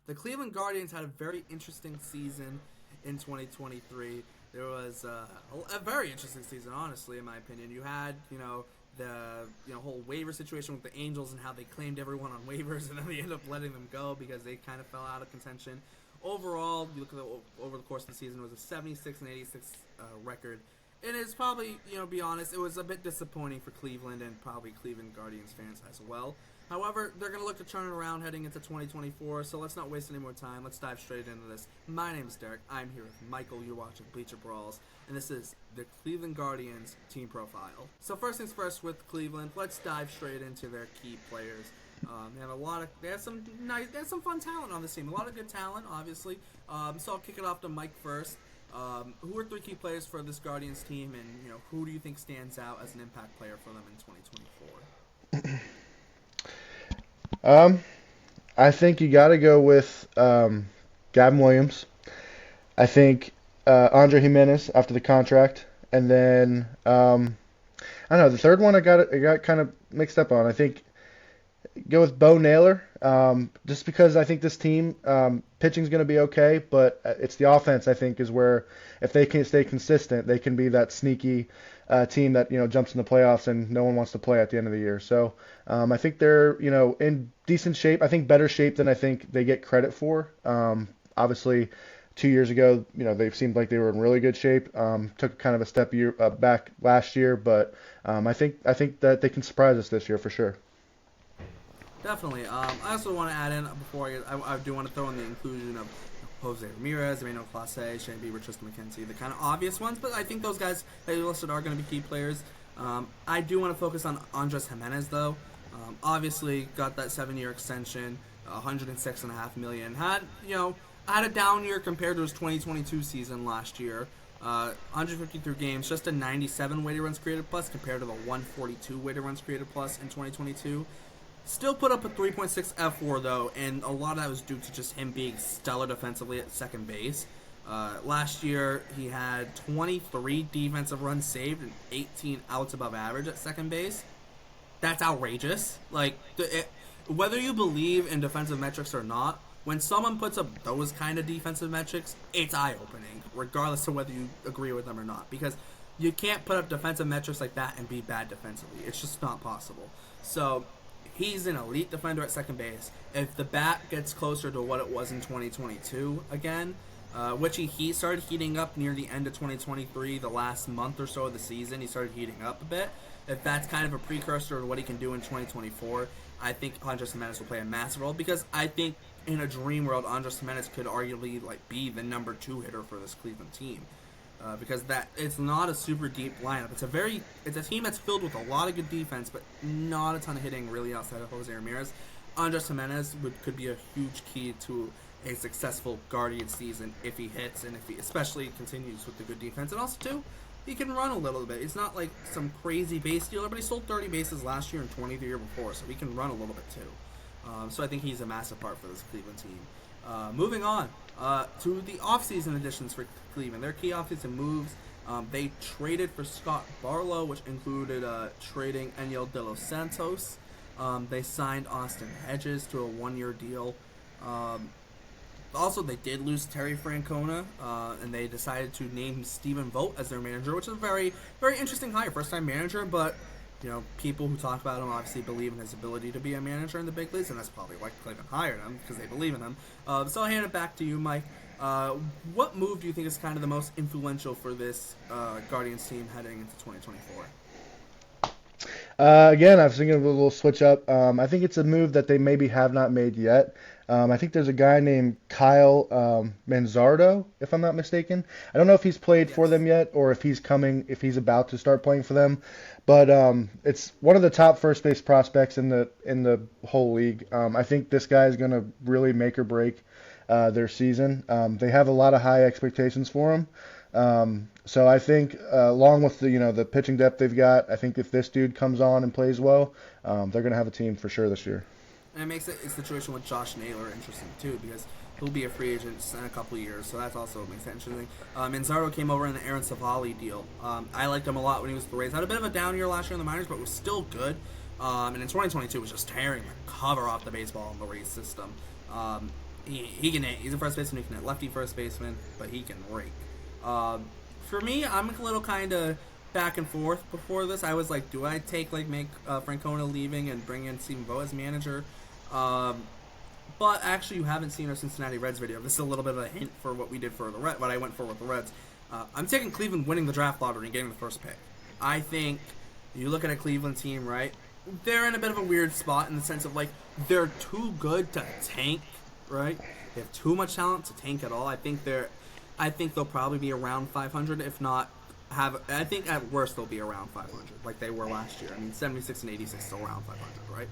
The Cleveland Guardians had a very interesting season in 2023. There was a very interesting season, honestly, in my opinion. You had, the whole waiver situation with the Angels and how they claimed everyone on waivers, and then they ended up letting them go because they kind of fell out of contention. Overall, you look at over the course of the season, it was a 76-86 record. And it's probably, be honest, it was a bit disappointing for Cleveland and probably Cleveland Guardians fans as well. However, they're going to look to turn it around heading into 2024, so let's not waste any more time. Let's dive straight into this. My name is Derek. I'm here with Michael. You're watching Bleacher, Brawls, and this is the Cleveland Guardians team profile. So first things first with Cleveland, let's dive straight into their key players. They have some fun talent on this team. A lot of good talent, obviously. So I'll kick it off to Mike first. Who are three key players for this Guardians team, and who do you think stands out as an impact player for them in 2024? I think you got to go with Gavin Williams. I think Andre Jimenez after the contract, and then I don't know, the third one I got kind of mixed up on. I think go with Bo Naylor, just because I think this team pitching is going to be okay, but it's the offense I think is where if they can stay consistent, they can be that sneaky team that jumps in the playoffs and no one wants to play at the end of the year. So I think they're in decent shape. I think better shape than I think they get credit for. Obviously, 2 years ago, they seemed like they were in really good shape. Took kind of a step back last year, but I think that they can surprise us this year for sure. Definitely. I also want to add in before I do want to throw in the inclusion of Jose Ramirez, Emmanuel Clase, Shane Bieber, Tristan McKenzie, the kind of obvious ones, but I think those guys that you listed are going to be key players. I do want to focus on Andres Jimenez, though. Obviously, got that 7-year extension, $106.5 million. Had a down year compared to his 2022 season last year. 153 games, just a 97 weighted runs created plus compared to the 142 weighted runs created plus in 2022. Still put up a 3.6 F4 though, and a lot of that was due to just him being stellar defensively at second base. Last year, he had 23 defensive runs saved and 18 outs above average at second base. That's outrageous. Whether you believe in defensive metrics or not, when someone puts up those kind of defensive metrics, it's eye-opening, regardless of whether you agree with them or not. Because you can't put up defensive metrics like that and be bad defensively. It's just not possible. So he's an elite defender at second base. If the bat gets closer to what it was in 2022 again, which he started heating up near the end of 2023, the last month or so of the season, he started heating up a bit. If that's kind of a precursor to what he can do in 2024, I think Andres Jimenez will play a massive role, because I think in a dream world, Andres Jimenez could arguably be the number 2 hitter for this Cleveland team. Because it's not a super deep lineup. It's a team that's filled with a lot of good defense, but not a ton of hitting really outside of Jose Ramirez. Andres Jimenez could be a huge key to a successful Guardian season if he hits, and if he especially continues with the good defense. And also too, he can run a little bit. He's not like some crazy base stealer, but he stole 30 bases last year and 20 the year before, so he can run a little bit too. So I think he's a massive part for this Cleveland team. Moving on to the offseason additions for Cleveland. Their key offseason moves. They traded for Scott Barlow, which included trading Eniel De Los Santos. They signed Austin Hedges to a 1-year deal. Also, they did lose Terry Francona, and they decided to name Stephen Vogt as their manager, which is a very, very interesting hire. First-time manager, but people who talk about him obviously believe in his ability to be a manager in the big leagues, and that's probably why Cleveland hired him, because they believe in him. So I'll hand it back to you, Mike. What move do you think is kind of the most influential for this Guardians team heading into 2024? Again, I was thinking of a little switch up. I think it's a move that they maybe have not made yet. I think there's a guy named Kyle Manzardo, if I'm not mistaken. I don't know if he's played for them yet, or if he's about to start playing for them. But it's one of the top first base prospects in the whole league. I think this guy is going to really make or break their season. They have a lot of high expectations for him. So I think, along with the pitching depth they've got, I think if this dude comes on and plays well, they're going to have a team for sure this year. And it makes a situation with Josh Naylor interesting too, because he'll be a free agent in a couple of years, so that's also makes it interesting. Manzardo came over in the Aaron Savali deal. I liked him a lot when he was with the Rays. Had a bit of a down year last year in the minors, but was still good. And in 2022 was just tearing the cover off the baseball in the Rays system. he can hit. He's a first baseman. He can hit. Lefty first baseman, but he can rake. For me, I'm a little kind of back and forth before this. I was like, do I take make Francona leaving and bring in Stephen Vogt as manager? But actually, you haven't seen our Cincinnati Reds video. This is a little bit of a hint for what we did for the Reds. What I went for with the Reds. I'm taking Cleveland winning the draft lottery and getting the first pick. I think you look at a Cleveland team, right? They're in a bit of a weird spot in the sense of they're too good to tank, right? They have too much talent to tank at all. I think they'll probably be around 500, if not I think at worst they'll be around 500, like they were last year. I mean, 76 and 86 is still around 500, right?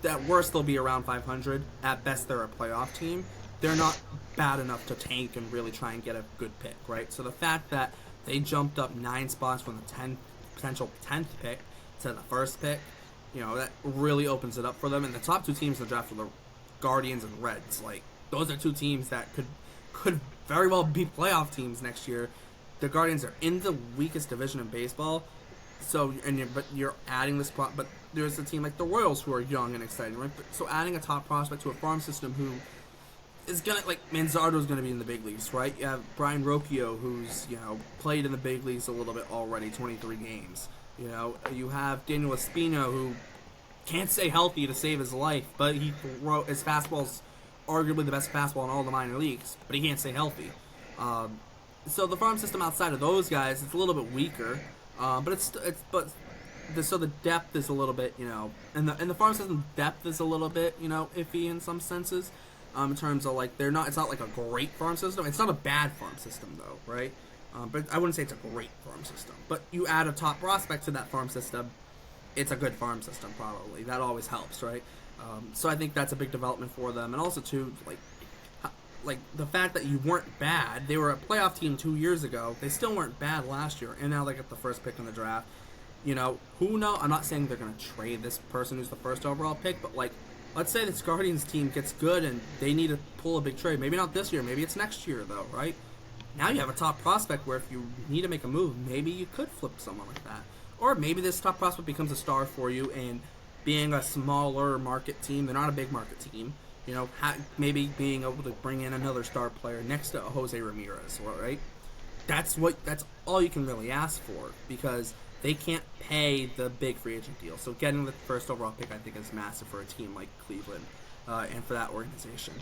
At worst they'll be around 500. At best they're a playoff team. They're not bad enough to tank and really try and get a good pick, right? So the fact that they jumped up 9 spots from the potential 10th pick to the first pick, that really opens it up for them. And the top 2 teams in the draft are the Guardians and Reds. Those are 2 teams that could very well be playoff teams next year. The Guardians are in the weakest division in baseball, but you're adding this spot. But there's a team like the Royals who are young and exciting, right? So adding a top prospect to a farm system who is gonna Manzardo's gonna be in the big leagues, right? You have Brian Rocchio, who's played in the big leagues a little bit already, 23 games. You have Daniel Espino, who can't stay healthy to save his life, but his fastball's arguably the best fastball in all the minor leagues, but he can't stay healthy. So the farm system outside of those guys, it's a little bit weaker, but so the depth is a little bit, and the farm system depth is a little bit, iffy in some senses, in terms of it's not like a great farm system. It's not a bad farm system though, right? But I wouldn't say it's a great farm system. But you add a top prospect to that farm system, it's a good farm system probably. That always helps, right? So I think that's a big development for them, and also too, the fact that you weren't bad. They were a playoff team 2 years ago. They still weren't bad last year, and now they get the first pick in the draft. Who knows? I'm not saying they're going to trade this person who's the first overall pick, but let's say this Guardians team gets good and they need to pull a big trade. Maybe not this year. Maybe it's next year, though, right? Now you have a top prospect where if you need to make a move, maybe you could flip someone like that. Or maybe this top prospect becomes a star for you, and being a smaller market team, they're not a big market team, maybe being able to bring in another star player next to Jose Ramirez, right? That's all you can really ask for, because they can't pay the big free agent deal. So getting the first overall pick, I think, is massive for a team like Cleveland and for that organization.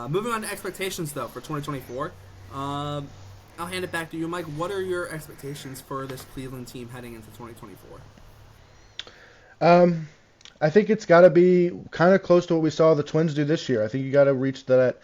Moving on to expectations, though, for 2024. I'll hand it back to you, Mike. What are your expectations for this Cleveland team heading into 2024? I think it's got to be kind of close to what we saw the Twins do this year. I think you got to reach that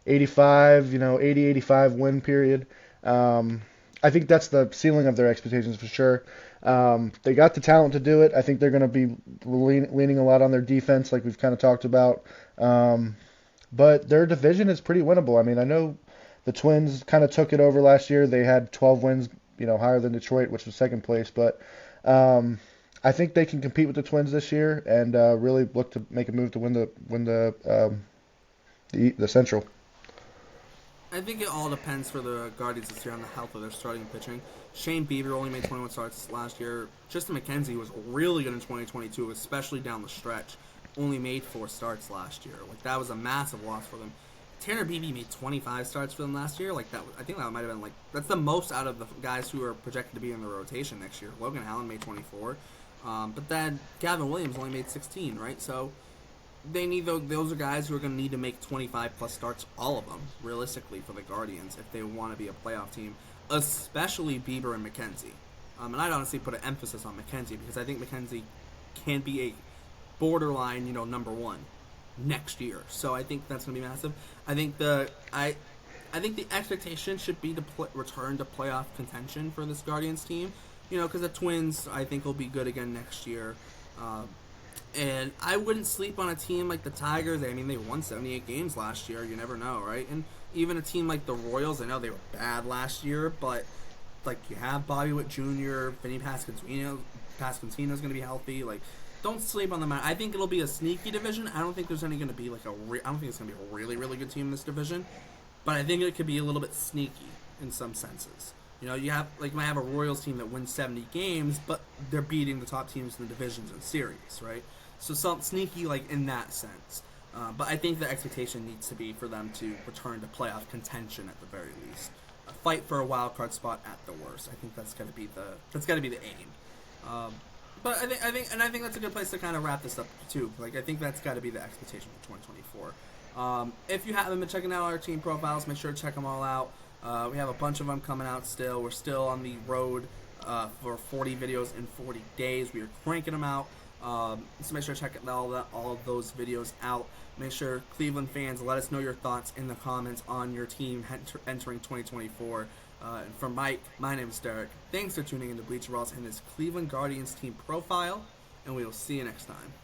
85, 80, 85 win period. I think that's the ceiling of their expectations for sure. They got the talent to do it. I think they're going to be leaning a lot on their defense, like we've kind of talked about. But their division is pretty winnable. I mean, I know the Twins kind of took it over last year. They had 12 wins, higher than Detroit, which was second place. But I think they can compete with the Twins this year and really look to make a move to win the Central. I think it all depends for the Guardians this year on the health of their starting pitching. Shane Bieber only made 21 starts last year. Tristan McKenzie was really good in 2022, especially down the stretch. Only made 4 starts last year. That was a massive loss for them. Tanner Beebe made 25 starts for them last year. I think that might have been that's the most out of the guys who are projected to be in the rotation next year. Logan Allen made 24, but then Gavin Williams only made 16, right? So they need those are guys who are going to need to make 25 plus starts, all of them, realistically, for the Guardians if they want to be a playoff team, especially Bieber and McKenzie. And I'd honestly put an emphasis on McKenzie because I think McKenzie can be a borderline, number 1 next year. So I think that's going to be massive. I think the expectation should be to return to playoff contention for this Guardians team. Because the Twins, I think, will be good again next year. And I wouldn't sleep on a team like the Tigers. I mean, they won 78 games last year. You never know, right? And even a team like the Royals, I know they were bad last year, but you have Bobby Witt Jr., Vinny Pasquantino's going to be healthy. Don't sleep on them. I think it'll be a sneaky division. I don't think there's any going to be I don't think it's going to be a really, really good team in this division. But I think it could be a little bit sneaky in some senses. You might have a Royals team that wins 70 games, but they're beating the top teams in the divisions and series, right? So some sneaky, in that sense. But I think the expectation needs to be for them to return to playoff contention at the very least. Fight for a wild card spot at the worst. I think that's got to be the aim. But I think that's a good place to kind of wrap this up too. Like I think that's got to be the expectation for 2024. If you haven't been checking out our team profiles, make sure to check them all out. We have a bunch of them coming out still. We're still on the road for 40 videos in 40 days. We are cranking them out. So make sure to check all of those videos out. Make sure, Cleveland fans, let us know your thoughts in the comments on your team entering 2024. And from Mike, my name is Derek. Thanks for tuning in to Bleacher, Brawls and this Cleveland Guardians team profile, and we will see you next time.